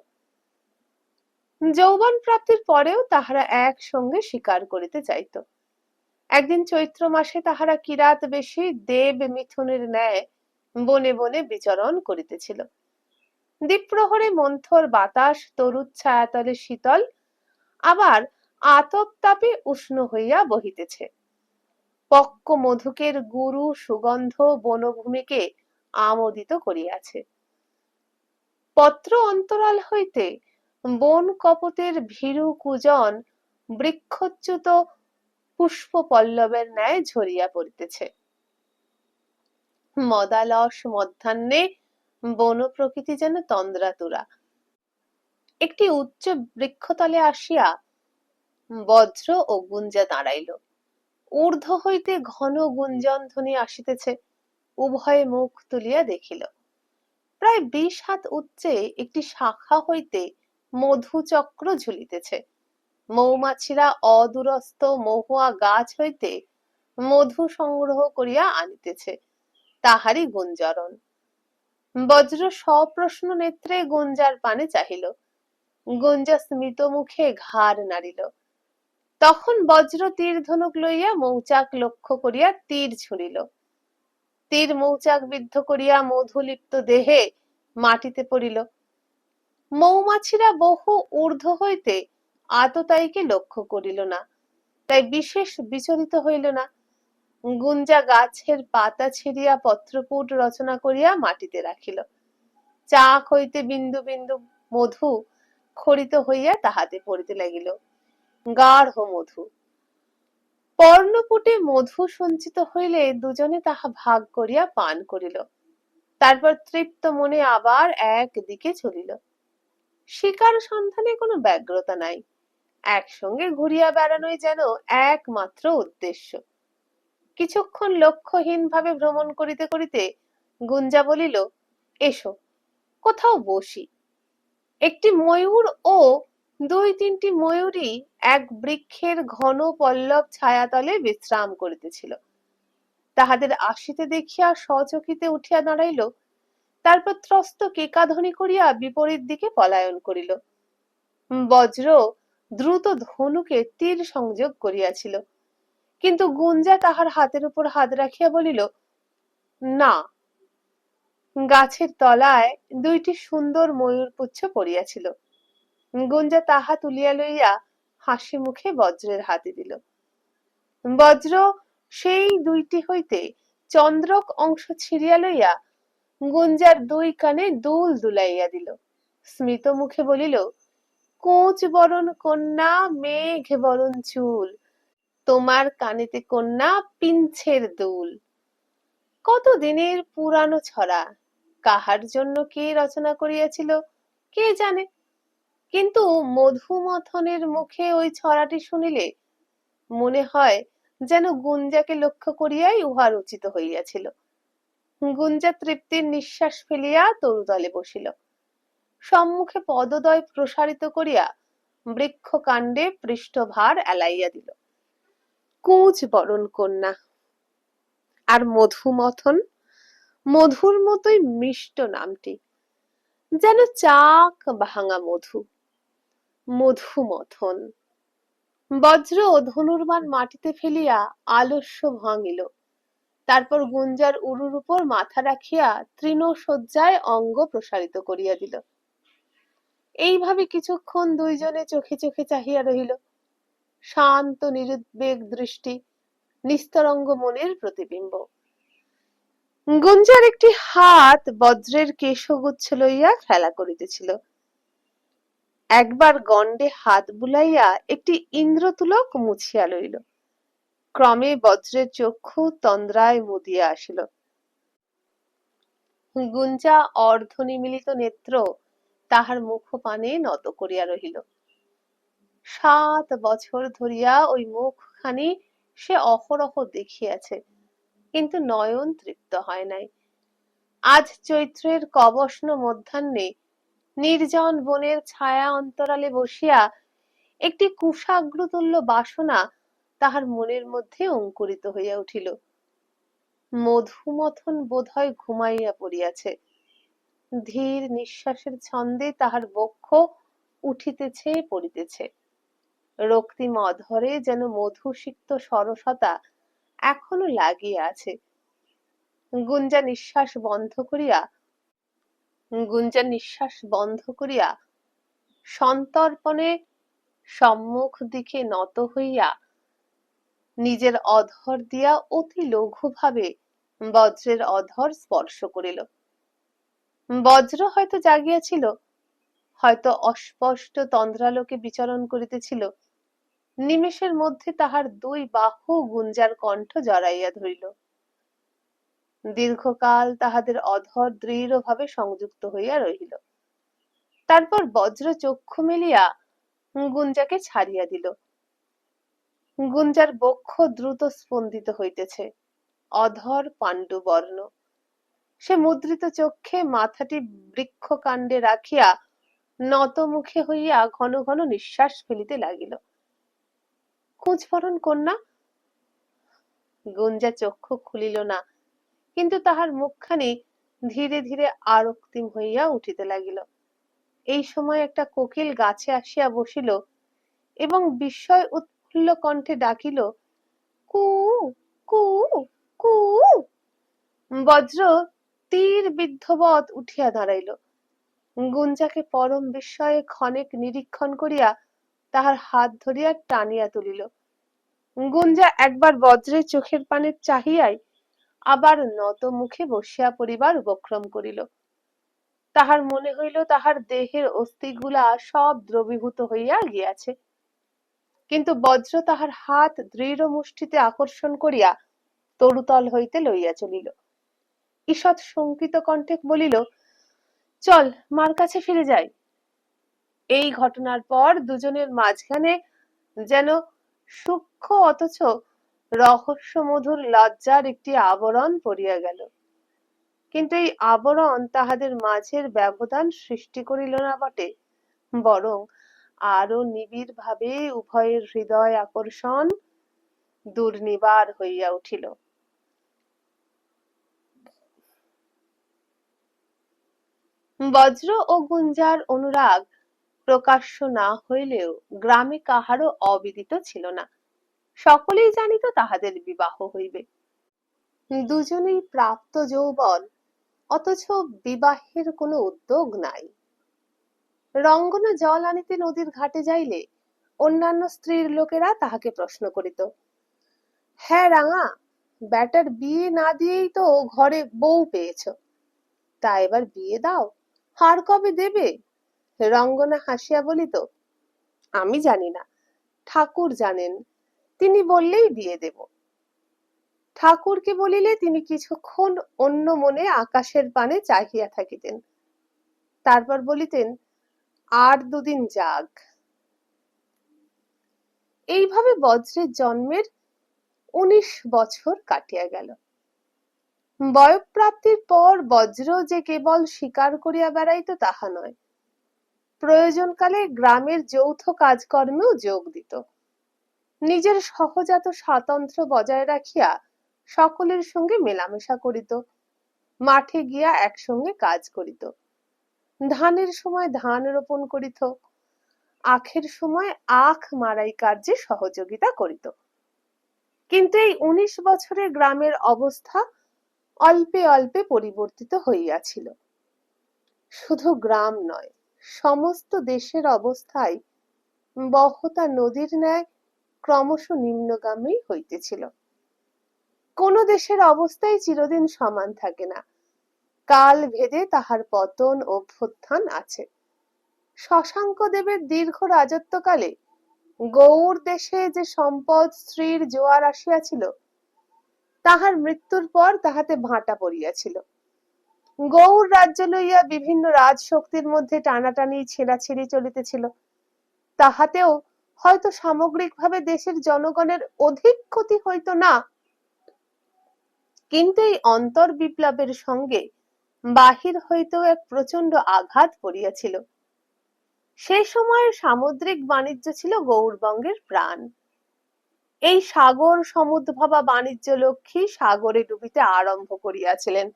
যৌবন প্রাপ্তির পরেও তাহারা একসঙ্গে শিকার করিতে যাইত। একদিন চৈত্র মাসে তাহারা কিরাত বেশি দেব মিথুনের ন্যায় বনে বনে বিচরণ করিতেছিল। দ্বীপ্রহরে মন্থর বাতাস তরুর ছায়াতলে শীতল, আবার আতপ তাপে উষ্ণ হইয়া বহিতেছে। পক্ক মধুকের গুরু সুগন্ধ বনভূমিকে আমোদিত করিয়াছে। পত্র অন্তরাল হইতে বন কপতের ভীরু কুজন বৃক্ষচ্যুত পুষ্প পল্লবের ন্যায় ঝরিয়া পড়িতেছে। মদালস মধ্যাহ্নে বন প্রকৃতি যেন তন্দ্রাতুরা। একটি উচ্চ বৃক্ষতলে আসিয়া বজ্র ও গুঞ্জা দাঁড়াইল। ঊর্ধ্ব হইতে ঘন গুঞ্জন ধ্বনি আসিতেছে। উভয়ে মুখ তুলিয়া দেখিল, প্রায় 20 হাত উচ্চে একটি শাখা হইতে মধুচক্র ঝুলিতেছে। মৌমাছিরা অদূরস্থ মহুয়া গাছ হইতে মধু সংগ্রহ করিয়া আনিতেছে, তাহারই গুঞ্জরণ। বজ্র সপ্রশ্ন নেত্রে গুঞ্জার পানে চাহিল। গুঞ্জা স্মিত মুখে ঘাড় নাড়িল। তখন বজ্র তীর ধনুক লইয়া মৌচাক লক্ষ্য করিয়া তীর ছুঁড়িল। তীর মৌচাক বিদ্ধ করিয়া মধুলিপ্ত দেহে মাটিতে পড়িল। মৌমাছিরা বহু ঊর্ধ্ব হইতে আততায়ীকে লক্ষ্য করিল না, তাই বিশেষ বিচলিত হইল না। গুঞ্জা গাছের পাতা ছিঁড়িয়া পত্রপুট রচনা করিয়া মাটিতে রাখিল। চাক হইতে বিন্দু বিন্দু মধু খরিত হইয়া তাহাতে পড়িতে লাগিল। গাঢ় মধু। পর্ণপুটে মধু সঞ্চিত হইলে দুজনে তাহা ভাগ করিয়া পান করিল। তারপর তৃপ্ত মনে আবার একদিকে চলিল। শিকার সন্ধানে কোনো ব্যগ্রতা নাই, একসঙ্গে ঘুরিয়া বেড়ানোই যেন একমাত্র উদ্দেশ্য। কিছুক্ষণ লক্ষ্যহীন ভাবে ভ্রমণ করিতে করিতে গুঞ্জা বলিল, এসো কোথাও বসি। একটি ময়ূর ও 2-3টি ময়ূরী এক বৃক্ষের ঘন পল্লব ছায়াতলে বিশ্রাম করিতেছিল। তাহাদের আসিতে দেখিয়া সচকিতে উঠিয়া দাঁড়াইল, তারপর ত্রস্ত কেকাধ্বনি করিয়া বিপরীত দিকে পলায়ন করিল। বজ্র দ্রুত ধনুকে তীর সংযোগ করিয়াছিল, কিন্তু গুঞ্জা তাহার হাতের উপর হাত রাখিয়া বলিল, না। গাছের তলায় 2টি সুন্দর ময়ূরপুচ্ছ পড়িয়াছিল। গুঞ্জা তাহা তুলিয়া লইয়া হাসি মুখে বজ্রের হাতে দিল। বজ্র সেই 2টি হইতে চন্দ্রক অংশ ছিঁড়িয়া লইয়া গুঞ্জার 2 কানে দুল দুলাইয়া দিল। স্মিত মুখে বলিল, কোঁচ বরণ কন্যা মেঘ বরণ চুল, তোমার কানেতে কন্যা পিঞ্ছের দুল। কত দিনের পুরানো ছড়া, কাহার জন্য কে রচনা করিয়াছিল কে জানে, কিন্তু মধুমথনের মুখে ওই ছড়াটি শুনিলে মনে হয় যেন গুঞ্জাকে লক্ষ্য করিয়াই উহা রচিত হইয়াছিল। গুঞ্জা তৃপ্তির নিঃশ্বাস ফেলিয়া তরুতলে বসিল। সম্মুখে পদদ্বয় প্রসারিত করিয়া বৃক্ষ কাণ্ডে পৃষ্ঠভার এলাইয়া দিল। কুঁচ বরণ কন্যা আর মধুমথন, মধুর মতোই মিষ্ট নামটি, যেন চাক ভাঙা মধু। মধুমথন। বজ্র ধনুর্বাণ মাটিতে ফেলিয়া আলস্য ভাঙিল। তারপর গুঞ্জার উরুর উপর মাথা রাখিয়া তৃণশয্যায় অঙ্গ প্রসারিত করিয়া দিল। এইভাবে কিছুক্ষণ দুইজনে চোখে চোখে চাহিয়া রহিল। শান্ত নিরুদ্বেগ দৃষ্টি, নিস্তরঙ্গ মনের প্রতিবিম্ব। গুঞ্জার একটি হাত বজ্রের কেশগুচ্ছ লইয়া খেলা করিতেছিল। একবার গণ্ডে হাত বুলাইয়া একটি ইন্দ্রতুলক মুছিয়া লইল। ক্রমে বজ্রের চক্ষু তন্দ্রায় মুদিয়া আসিল। গুঞ্জা অর্ধনিমীলিত নেত্র তাহার মুখপানে নত করিয়া রহিল। 7 বছর ধরিয়া ওই মুখখানি সে অহরহ দেখিয়াছে, কিন্তু নয়ন তৃপ্ত হয় নাই। আজ চৈত্রের কবষ্ণ মধ্যাহ্নে নির্জন বনের ছায়া অন্তরালে বসিয়া একটি কুশাগ্রতুল্য বাসনা তাহার মনের মধ্যে অঙ্কুরিত হইয়া উঠিল। মধুমথন বোধহয় ঘুমাইয়া পড়িয়াছে। ধীর নিঃশ্বাসের ছন্দে তাহার বক্ষ উঠিতেছে পড়িতেছে। রক্তিম অধরে যেন মধুসিক্ত সরসতা এখনো লাগিয়া আছে। গুঞ্জা নিঃশ্বাস বন্ধ করিয়া সন্তর্পণে সম্মুখ দিকে নত হইয়া নিজের অধর দিয়া অতি লঘুভাবে বজ্রের অধর স্পর্শ করিল। বজ্র হয়তো জাগিয়াছিল, হয়তো অস্পষ্ট তন্দ্রালোকে বিচরণ করিতেছিল। নিমেষের মধ্যে তাহার 2 বাহু গুঞ্জার কণ্ঠ জড়াইয়া ধরিল। দীর্ঘকাল তাহাদের অধর দৃঢ়ভাবে সংযুক্ত হইয়া রহিল। তারপর বজ্র চক্ষু মেলিয়া গুঞ্জাকে ছাড়িয়া দিল। গুঞ্জার বক্ষ দ্রুত স্পন্দিত হইতেছে, অধর পাণ্ডুবর্ণ। সে মুদ্রিত চক্ষে মাথাটি বৃক্ষকাণ্ডে রাখিয়া নত মুখে হইয়া ঘন ঘন নিঃশ্বাস ফেলিতে লাগিল। কুঁচবরণ কন্যা। গুঞ্জা চক্ষু খুলিল না, কিন্তু তাহার মুখখানি ধীরে ধীরে আরক্তিম হইয়া উঠিতে লাগিল। এই সময় একটা কোকিল গাছে আসিয়া বসিল এবং বিস্ময় উৎফুল্ল কণ্ঠে ডাকিল, কু কু কু। বজ্র তীর বিদ্ধবৎ উঠিয়া দাঁড়াইল। গুঞ্জাকে পরম বিস্ময়ে ক্ষণেক নিরীক্ষণ করিয়া তাহার হাত ধরিয়া টানিয়া তুলিল। গুঞ্জা একবার বজ্রের চোখের পানে চাহিয়াই আবার নত মুখে বসিয়া পড়িবার উপক্রম করিল। তাহার মনে হইল তাহার দেহের অস্থিগুলা সব দ্রবীভূত হইয়া গিয়াছে। কিন্তু বজ্র তাহার হাত দৃঢ় মুষ্টিতে আকর্ষণ করিয়া তরুতল হইতে লইয়া চলিল। ঈষৎ শঙ্কিত কণ্ঠে বলিল, চল মার কাছে ফিরে যাই। এই ঘটনার পর দুজনের মাঝখানে যেন সূক্ষ্ম অথচ রহস্যমধুর লজ্জার একটি আবরণ পড়িয়া গেল। কিন্তু এই আবরণ তাহাদের মাঝের ব্যবধান সৃষ্টি করিল না বটে, বরং আরো নিবিড় ভাবে উভয়ের হৃদয় আকর্ষণ দুর্নিবার হইয়া উঠিল। বজ্র ও গুঞ্জার অনুরাগ প্রকাশ্য না হইলেও গ্রামে কাহারও অবিদিত ছিল না। সকলেই জানিত তাহাদের বিবাহ হইবে। দুজনেই প্রাপ্ত যৌবন, অথচ বিবাহের কোনো উদ্যোগ নাই। রঙ্গনা জল আনিতে নদীর ঘাটে যাইলে অন্যান্য স্ত্রীর লোকেরা তাহাকে প্রশ্ন করিত, হ্যাঁ রাঙা, ব্যাটার বিয়ে না দিয়েই তো ঘরে বউ পেয়েছ, তা এবার বিয়ে দাও, আর কবে দেবে? রঙ্গনা হাসিয়া বলিত, আমি জানি না, ঠাকুর জানেন, তিনি বললেই বিয়ে দেব। ঠাকুরকে বলিলে তিনি কিছুক্ষণ অন্য মনে আকাশের পানে চাহিয়া থাকিতেন, তারপর বলিতেন, আর 2 দিন যাক। এইভাবে বজ্রের জন্মের 19 বছর কাটিয়া গেল। বয়ঃপ্রাপ্তির পর বজ্র যে কেবল শিকার করিয়া বেড়াইত তাহা নয়, প্রয়োজনকালে গ্রামের যৌথ কাজকর্মেও যোগ দিত। নিজের সহজাত স্বাতন্ত্র্য বজায় রাখিয়া সকলের সঙ্গে মেলামেশা করিত, মাঠে গিয়া একসঙ্গে কাজ করিত, ধানের সময় ধান রোপণ করিত, আখের সময় আখ মাড়াই কার্যে সহযোগিতা করিত। কিন্তু এই 19 বছরে গ্রামের অবস্থা অল্পে অল্পে পরিবর্তিত হইয়াছিল। শুধু গ্রাম নয়, সমস্ত দেশের অবস্থাই বহতা নদীর ন্যায় ক্রমশ নিম্নগামী হইতেছিল। কোন দেশের অবস্থাই চিরদিন সমান থাকে না, কাল ভেদে তাহার পতন অভ্যুত্থান আছে। শশাঙ্ক দেবের দীর্ঘ রাজত্বকালে গৌড় দেশে যে সম্পদ স্ত্রীর জোয়ার আসিয়াছিল, তাহার মৃত্যুর পর তাহাতে ভাটা পড়িয়াছিল। গৌড় রাজ্য লইয়া বিভিন্ন রাজশক্তির মধ্যে টানাটানি ছেঁড়াছেঁড়ি চলিতেছিল। তাহাতেও হয়তো সামগ্রিকভাবে দেশের জনগণের অধিক ক্ষতি হইত না, কিন্তু এই অন্তর বিপ্লবের সঙ্গে বাহির হইতেও এক প্রচন্ড আঘাত পড়িয়াছিল। সেই সময়ে সামুদ্রিক বাণিজ্য ছিল গৌড়বঙ্গের প্রাণ। এই সাগর সমুদ্ভাবা বাণিজ্য লক্ষ্মী সাগরে ডুবিতে আরম্ভ করিয়াছিলেন।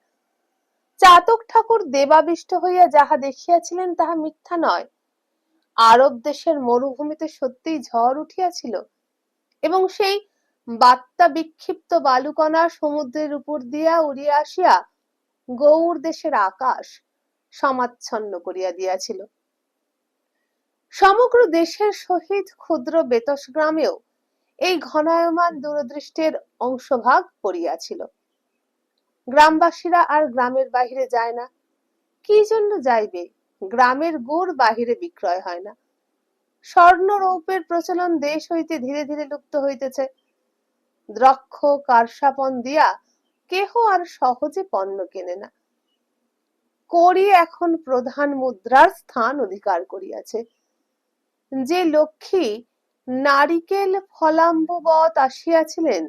চাতক ঠাকুর দেবাবিষ্ট হইয়া যাহা দেখিয়াছিলেন তাহা মিথ্যা নয়। আরব দেশের মরুভূমিতে সত্যিই ঝড় উঠিয়াছিল এবং সেই বাত্তা বিক্ষিপ্ত বালুকণা সমুদ্রের উপর দিয়া উড়িয়া আসিয়া গৌড় দেশের আকাশ সমাচ্ছন্ন করিয়া দিয়াছিল। সমগ্র দেশের সহিত ক্ষুদ্র বেতস গ্রামেও এই ঘনায়মান দূরদৃষ্টের অংশভাগ পড়িয়াছিল। গ্রামবাসীরা আর গ্রামের বাহিরে যায় না। কি জন্য যাইবে? গ্রামের গুড় বাহিরে বিক্রয় হয় না। স্বর্ণ রৌপের প্রচলন দেশ হইতে ধীরে ধীরে লুপ্ত হইতেছে। দ্রক্ষ কারসাপন দিয়া কেহ আর সহজে পণ্য কেনে না। কড়ি এখন প্রধান মুদ্রার স্থান অধিকার করিয়াছে। যে লক্ষ্মী নারিকেল ফলাম্ববৎ আসিয়াছিলেন,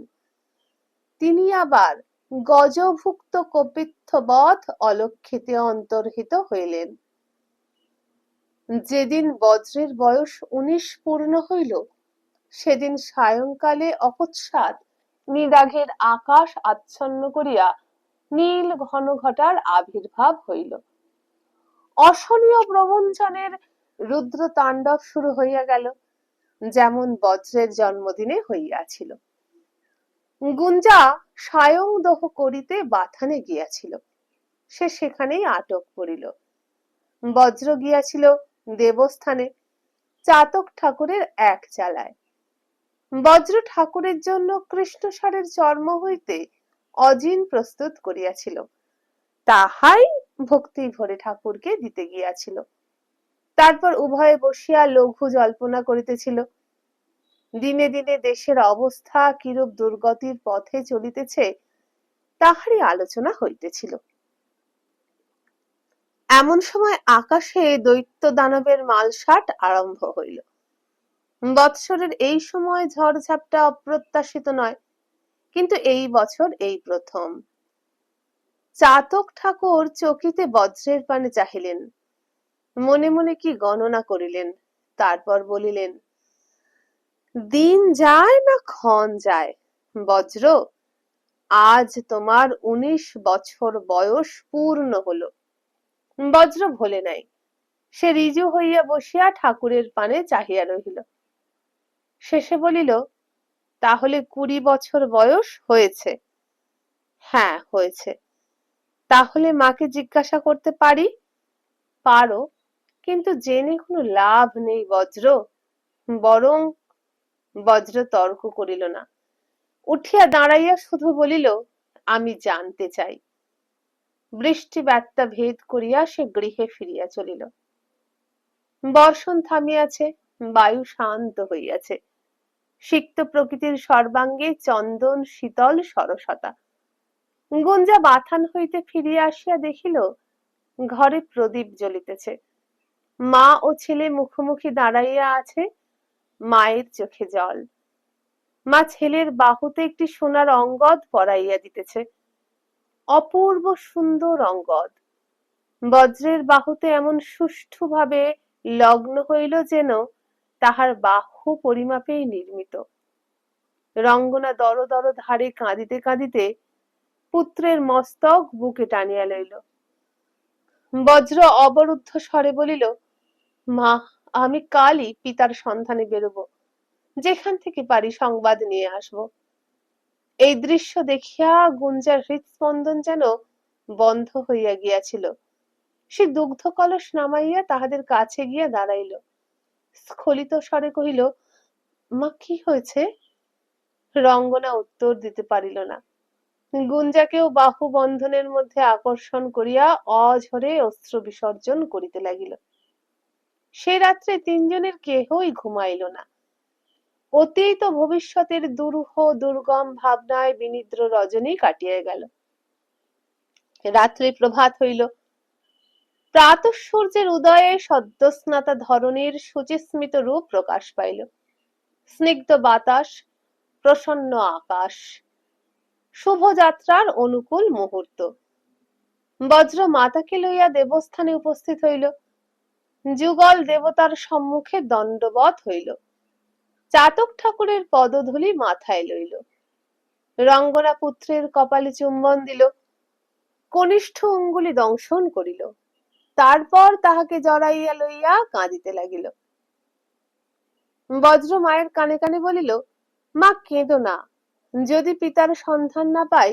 তিনি আবার গজভুক্ত কপিত্থবৎ অলক্ষিতে অন্তর্হিত হইলেন। যেদিন বজ্রের বয়স 19 পূর্ণ হইল, সেদিন সায়ংকালে অকস্মাৎ নিদাঘের আকাশ আচ্ছন্ন করিয়া নীল ঘন ঘটার আবির্ভাব হইল। অসহনীয় প্রবঞ্চনের রুদ্র তাণ্ডব শুরু হইয়া গেল, যেমন বজ্রের জন্মদিনে হইয়াছিল। গুঞ্জা সায়ংদহ করিতে বাথানে গিয়াছিল, সে সেখানেই আটক পড়িল। বজ্র গিয়াছিল দেবস্থানে, চাতক ঠাকুরের এক চালায়। বজ্র ঠাকুরের জন্য কৃষ্ণসারের চর্ম হইতে অজিন প্রস্তুত করিয়াছিল, তাহাই ভক্তি ভরে ঠাকুরকে দিতে গিয়াছিল। তারপর উভয়ে বসিয়া লঘু জল্পনা করিতেছিল। দিনে দিনে দেশের অবস্থা কিরূপ দুর্গতির পথে চলিতেছে তাহারই আলোচনা হইতেছিল। এমন সময় আকাশে দৈত্য দানবের মালসাট আরম্ভ হইল। বৎসরের এই সময় ঝড়ঝাপটা অপ্রত্যাশিত নয়, কিন্তু এই বছর এই প্রথম। চাতক ঠাকুর চকিতে বজ্রের পানে চাহিলেন, মনে মনে কি গণনা করিলেন, তারপর বলিলেন, দিন যায় না ক্ষণ যায়, বজ্র আজ তোমার 19 বছর বয়স পূর্ণ হলো। বজ্র ভোলে নাই, সে ঋজু হইয়া বসিয়া ঠাকুরের পানে চাহিয়া রহিল। শেষে বলিল, তাহলে 20 বছর বয়স হয়েছে? হ্যাঁ হয়েছে। তাহলে মাকে জিজ্ঞাসা করতে পারি? পারো, কিন্তু জেনে কোনো লাভ নেই বজ্র। বরং বজ্র তর্ক করিল না, উঠিয়া দাঁড়াইয়া শুধু বলিল, আমি জানতে চাই। বৃষ্টি বার্তা ভেদ করিয়া সে গৃহে ফিরিয়া চলিল। বর্ষণ থামিয়াছে, বায়ু শান্ত হইয়াছে। সিক্ত প্রকৃতির সর্বাঙ্গে চন্দন শীতল সরসতা। গুঞ্জা বাথান হইতে ফিরিয়া আসিয়া দেখিল ঘরে প্রদীপ জ্বলিতেছে। মা ও ছেলে মুখোমুখি দাঁড়াইয়া আছে। মায়ের চোখে জল। মা ছেলের বাহুতে একটি সোনার অঙ্গদ পরাইয়া দিতেছে, অপূর্ব সুন্দর অঙ্গদ। বজ্রের বাহুতে এমন সুষ্ঠুভাবে লগ্ন হইল যেন তাহার বাহু পরিমাপেই নির্মিত। রঙ্গনা দর দর ধারে কাঁদিতে কাঁদিতে পুত্রের মস্তক বুকে টানিয়া লইল। বজ্র অবরুদ্ধ স্বরে বলিল, মা, আমি কালই পিতার সন্ধানে বেরোবো, যেখান থেকে পারি সংবাদ নিয়ে আসব। এই দৃশ্য দেখিয়া গুঞ্জার হৃৎস্পন্দন যেন বন্ধ হইয়া গিয়াছিল। সে দুগ্ধ কলস নামাইয়া তাহাদের কাছে গিয়া দাঁড়াইল। স্খলিত স্বরে কহিল, মা, কি হয়েছে? রঙ্গনা উত্তর দিতে পারিল না। গুঞ্জাকেও বাহু বন্ধনের মধ্যে আকর্ষণ করিয়া অঝরে অশ্রু বিসর্জন করিতে লাগিল। সে রাত্রে তিনজনের কেহই ঘুমাইল না। অতীত ও ভবিষ্যতের দুরূহ দুর্গম ভাবনায় বিনিদ্র রজনী কাটিয়া গেল। রাত্রে প্রভাত হইল। প্রাতঃ সূর্যের উদয়ে সদ্যস্নাতা ধরণীর শুচিস্মিত রূপ প্রকাশ পাইল। স্নিগ্ধ বাতাস, প্রসন্ন আকাশ, শুভযাত্রার অনুকূল মুহূর্ত। বজ্র মাতাকে লইয়া দেবস্থানে উপস্থিত হইল। যুগল দেবতার সম্মুখে দণ্ডবৎ হইল। চাতক ঠাকুরের পদধূলি মাথায় লইল। রঙ্গনা পুত্রের কপালে চুম্বন দিল। কনিষ্ঠ অঙ্গুলি দংশন করিল। তারপর তাহাকে জড়াইয়া লইয়া কাঁদিতে লাগিল। বজ্র মায়ের কানে কানে বলিল, মা কেঁদো না, যদি পিতার সন্ধান না পাই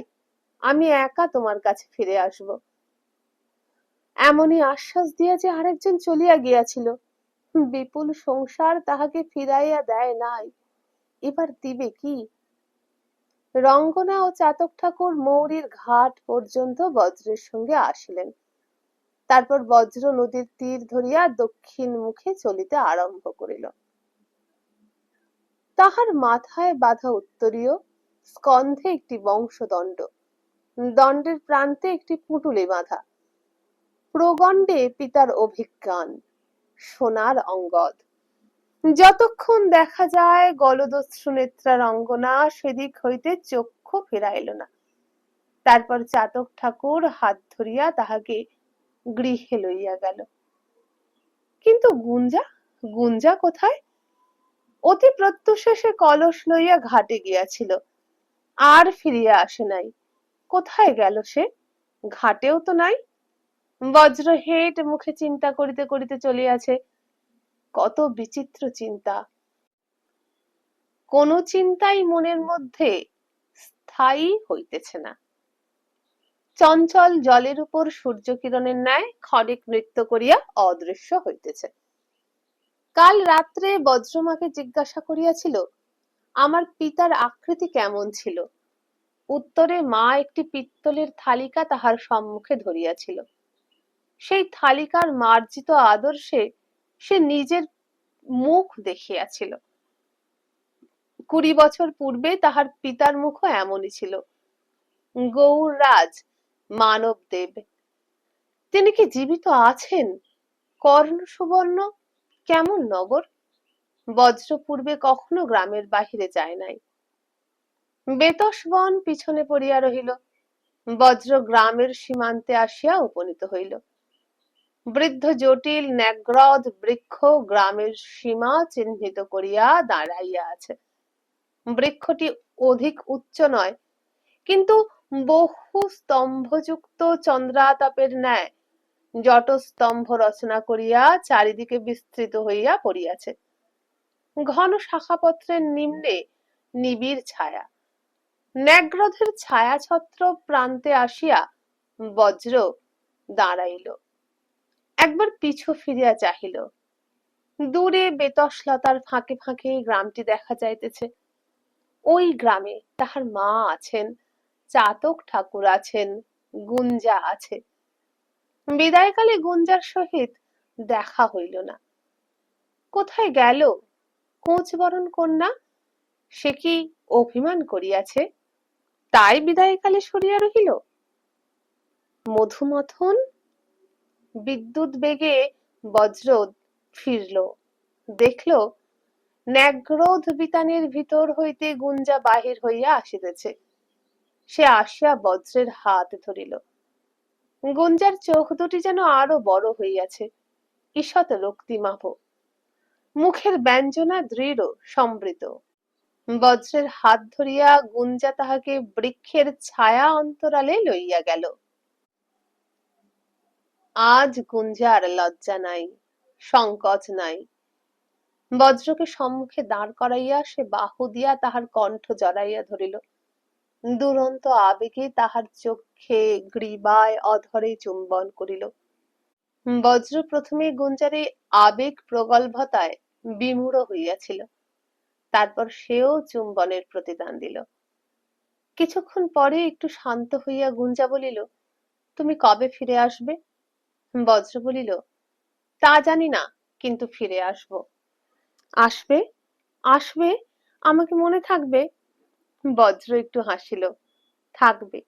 আমি একা তোমার কাছে ফিরে আসব। এমনই আশ্বাস দিয়া যে আরেকজন চলিয়া গিয়াছিল, বিপুল সংসার তাহাকে ফিরাইয়া দেয় নাই, এবার দিবে কি? রঙ্গনা ও চাতক ঠাকুর মৌরির ঘাট পর্যন্ত বজ্রের সঙ্গে আসিলেন। তারপর বজ্র নদীর তীর ধরিয়া দক্ষিণ মুখে চলিতে আরম্ভ করিল। তাহার মাথায় বাঁধা উত্তরীয়, স্কন্ধে একটি বংশদণ্ড, দণ্ডের প্রান্তে একটি পুঁটুলি বাঁধা, প্রগণ্ডে পিতার অভিজ্ঞান, সোনার অঙ্গদ। যতক্ষণ দেখা যায় গলদস্যু নেত্রা রঙ্গনা সেদিক হইতে চক্ষু ফিরাইল না। তারপর চাতক ঠাকুর হাত ধরিয়া তাহাকে গৃহে লইয়া গেল। কিন্তু গুঞ্জা, গুঞ্জা কোথায়? অতি প্রত্যুষে সে কলস লইয়া ঘাটে গিয়াছিল, আর ফিরিয়া আসে নাই। কোথায় গেল সে? ঘাটেও তো নাই। বজ্র হেট মুখে চিন্তা করিতে করিতে চলিয়াছে। কত বিচিত্র চিন্তা! কোন চিন্তাই মনের মধ্যে স্থায়ী হইতেছে না। চঞ্চল জলের উপর সূর্য কিরণের ন্যায় ক্ষণিক নৃত্য করিয়া অদৃশ্য হইতেছে। কাল রাত্রে বজ্রমাকে জিজ্ঞাসা করিয়াছিল, আমার পিতার আকৃতি কেমন ছিল? উত্তরে মা একটি পিত্তলের থালিকা তাহার সম্মুখে ধরিয়াছিল। সেই থালিকার মার্জিত আদর্শে সে নিজের মুখ দেখিয়াছিল। 20 বছর পূর্বে তাহার পিতার মুখও এমনই ছিল। গৌররাজ মানবদেব। তিনি কি জীবিত আছেন? কর্ণ সুবর্ণ, কেমন নগর! বজ্র পূর্বে কখনো গ্রামের বাহিরে যায় নাই। বেতস বন পিছনে পড়িয়া রহিল। বজ্র গ্রামের সীমান্তে আসিয়া উপনীত হইল। বৃদ্ধ জটিল ন্যাগ্রদ বৃক্ষ গ্রামের সীমা চিহ্নিত করিয়া দাঁড়াইয়া আছে। বৃক্ষটি অধিক উচ্চ নয়, কিন্তু বহু স্তম্ভযুক্ত চন্দ্রাতাপের ন্যায় জটস্তম্ভ রচনা করিয়া চারিদিকে বিস্তৃত হইয়া পড়িয়াছে। ঘন শাখাপত্রের নিম্নে নিবিড় ছায়া। ন্যাগ্রধের ছায়াছত্র প্রান্তে আসিয়া বজ্র দাঁড়াইল। একবার পিছু ফিরিয়া চাহিল। দূরে বেতসলতার ফাঁকে ফাঁকে গ্রামটি দেখা যাইতেছে। ওই গ্রামে তাহার মা আছেন, চাতক ঠাকুর আছেন, গুঞ্জা আছে। বিদায়কালে গুঞ্জার সহিত দেখা হইল না। কোথায় গেল কোচবরণ কন্যা? সে কি অভিমান করিয়াছে, তাই বিদায়কালে সরিয়া রহিল? মধুমথন? বিদ্যুৎ বেগে বজ্র ফিরল, দেখল ন্যাগ্রোধ বিতানের ভিতর হইতে গুঞ্জা বাহির হইয়া আসিতেছে। সে আসিয়া বজ্রের হাত ধরিল। গুঞ্জার চোখ দুটি যেন আরো বড় হইয়াছে, ঈষৎ রক্তিমাভ। মুখের ব্যঞ্জনা দৃঢ় সম্বৃত। বজ্রের হাত ধরিয়া গুঞ্জা তাহাকে বৃক্ষের ছায়া অন্তরালে লইয়া গেল। আজ গুঞ্জার লজ্জা নাই, সংকোচ নাই। বজ্রকে সম্মুখে দাঁড় করাইয়া সে বাহু দিয়া তাহার কণ্ঠ জড়াইয়া ধরিল। দুরন্ত আবেগে তাহার চক্ষে, গ্রীবায়, অধরে চুম্বন করিল। বজ্র প্রথমে গুঞ্জার এই আবেগ প্রগল্ভতায় বিমূঢ় হইয়াছিল, তারপর সেও চুম্বনের প্রতিদান দিল। কিছুক্ষণ পরে একটু শান্ত হইয়া গুঞ্জা বলিল, তুমি কবে ফিরে আসবে? বজ্র বলিল, তা জানি না, কিন্তু ফিরে আসব। আসবে? আসবে? আমাকে মনে থাকবে? বজ্র একটু হাসিল, থাকবে।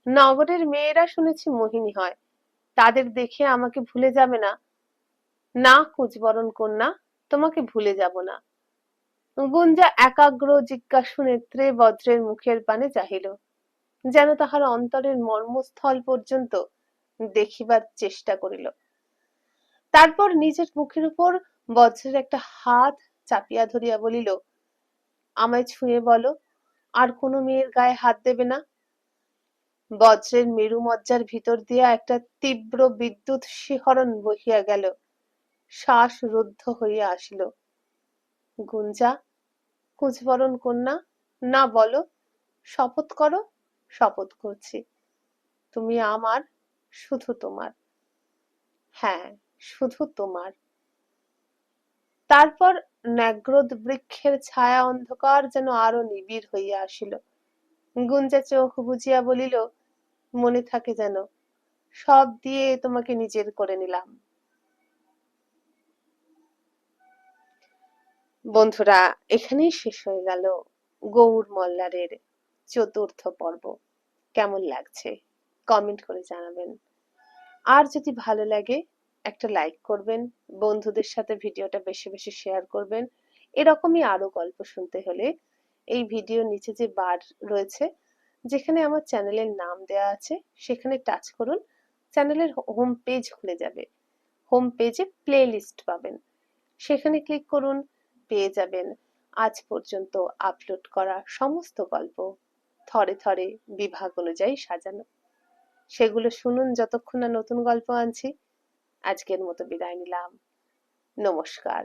নগরের মেয়েরা শুনেছি মোহিনী হয়, তাদের দেখে আমাকে ভুলে যাবে না? না কুঁজবরণ কন্যা, তোমাকে ভুলে যাব না। গুঞ্জা একাগ্র জিজ্ঞাসু নেত্রে বজ্রের মুখের পানে চাহিল, যেন তাহার অন্তরের মর্মস্থল পর্যন্ত দেখিবার চেষ্টা করিল। তারপর নিজের মুখের উপর বজ্রের একটা হাত চাপিয়া ধরিয়া বলিল, আমায় ছুঁয়ে বলো, আর কোনো মেয়ের গায়ে হাত দেবে না। বজ্রের মেরুমজ্জার ভিতর দিয়া একটা তীব্র বিদ্যুৎ শিহরণ বহিয়া গেল, শ্বাস রুদ্ধ হইয়া আসিল। গুঞ্জা, কুঁজবরণ কন্যা, না বলো, শপথ করো। শপথ করছি, তুমি আমার, শুধু তোমার। হ্যাঁ, শুধু তোমার। তারপর ন্যাগ্রোদ বৃক্ষের ছায়া অন্ধকার যেন আরো নিবিড় হইয়া আসিল। গুঞ্জা চোখ বুজিয়া বলিল, মনে থাকে যেন, সব দিয়ে তোমাকে নিজের করে নিলাম। বন্ধুরা, এখানেই শেষ হয়ে গেল গৌর মল্লারের ৪র্থ পর্ব। কেমন লাগছে কমেন্ট করে জানাবেন। আর যদি ভালো লাগে একটা লাইক করবেন, বন্ধুদের সাথে ভিডিওটা বেশি বেশি শেয়ার করবেন। এরকমই আরো গল্প শুনতে হলে এই ভিডিওর নিচে যে বার রয়েছে, যেখানে আমার চ্যানেলের নাম দেওয়া আছে, সেখানে টাচ করুন। চ্যানেলের হোম পেজ খুলে যাবে। হোম পেজে প্লে লিস্ট পাবেন, সেখানে ক্লিক করুন। পেয়ে যাবেন আজ পর্যন্ত আপলোড করা সমস্ত গল্প, থরে থরে বিভাগ অনুযায়ী সাজানো। সেগুলো শুনুন যতক্ষণ না নতুন গল্প আনছি। আজকের মতো বিদায় নিলাম। নমস্কার।